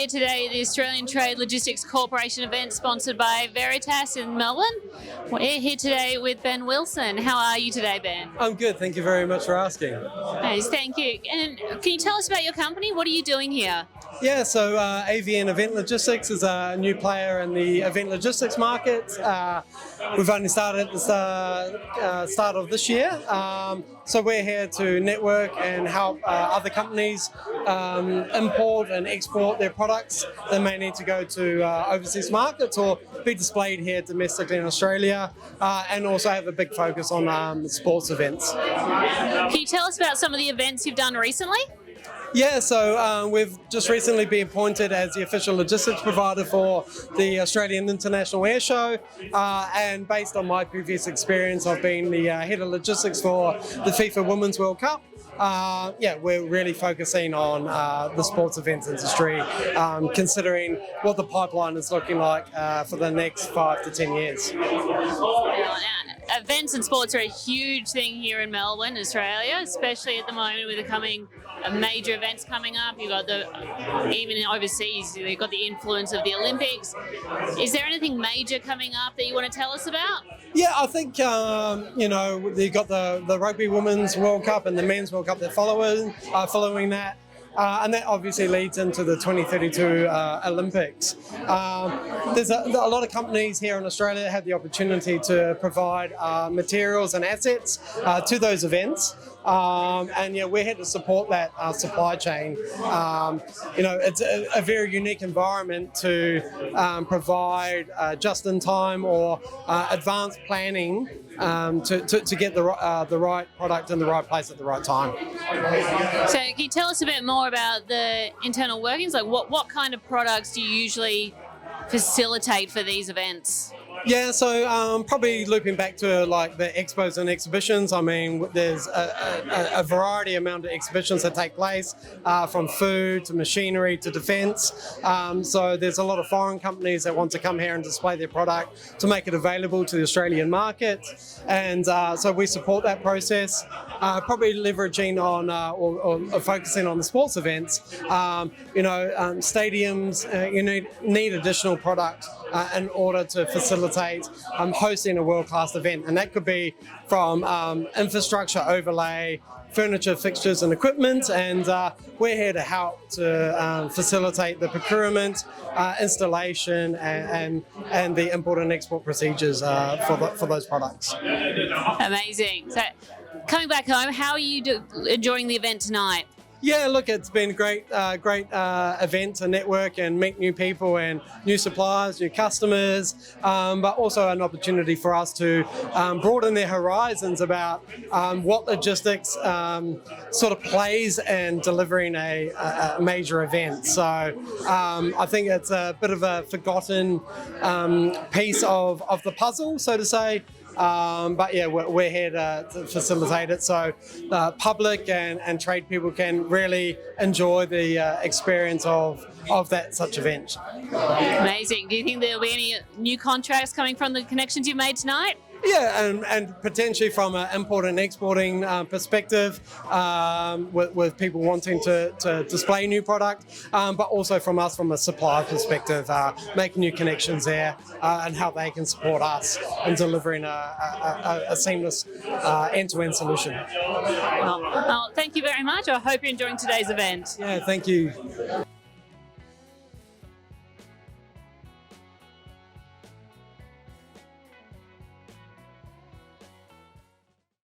here today at the Australian Trade Logistics Corporation event sponsored by Veritas in Melbourne. We're here today with Ben Wilson. How are you today, Ben? I'm good, thank you very much for asking. Nice, thank you. And can you tell us about your company? What are you doing here? Yeah, so AVN Event Logistics is a new player in the event logistics market. We've only started at the start of this year. So we're here to network and help other companies import and export their products that may need to go to overseas markets or be displayed here domestically in Australia, and also have a big focus on sports events. Can you tell us about some of the events you've done recently? Yeah, so we've just recently been appointed as the official logistics provider for the Australian International Air Show, and based on my previous experience, I've been the head of logistics for the FIFA Women's World Cup. Yeah, we're really focusing on the sports events industry, considering what the pipeline is looking like for the next 5 to 10 years. Events and sports are a huge thing here in Melbourne, Australia, especially at the moment with the coming major events coming up. You've got even overseas, you've got the influence of the Olympics. Is there anything major coming up that you want to tell us about? Yeah, I think, you've got the Rugby Women's World Cup and the Men's World Cup that following that. And that obviously leads into the 2032 Olympics. There's a lot of companies here in Australia that have the opportunity to provide materials and assets to those events. And yeah, we're here to support that supply chain. It's a very unique environment to provide just-in-time or advanced planning to get the right product in the right place at the right time. So can you tell us a bit more about the internal workings? Like what kind of products do you usually facilitate for these events? Yeah, so probably looping back to like the expos and exhibitions. I mean, there's a variety amount of exhibitions that take place, from food to machinery to defence. So there's a lot of foreign companies that want to come here and display their product to make it available to the Australian market, and so we support that process. Probably leveraging on or focusing on the sports events. Stadiums, need additional product in order to facilitate hosting a world-class event, and that could be from infrastructure overlay, furniture, fixtures and equipment, and we're here to help to facilitate the procurement, installation and the import and export procedures for those products. Amazing. So coming back home, how are you enjoying the event tonight? Yeah, look, it's been a great event to network and meet new people and new suppliers, new customers, but also an opportunity for us to broaden their horizons about what logistics sort of plays in delivering a major event. So I think it's a bit of a forgotten piece of the puzzle, so to say. But yeah, we're here to facilitate it so public and trade people can really enjoy the experience of such event. Amazing. Do you think there'll be any new contracts coming from the connections you've made tonight? Yeah, and potentially from an import and exporting perspective, with people wanting to display new product, but also from us from a supplier perspective, making new connections there and how they can support us in delivering a seamless end-to-end solution. Well, thank you very much. I hope you're enjoying today's event. Yeah, thank you.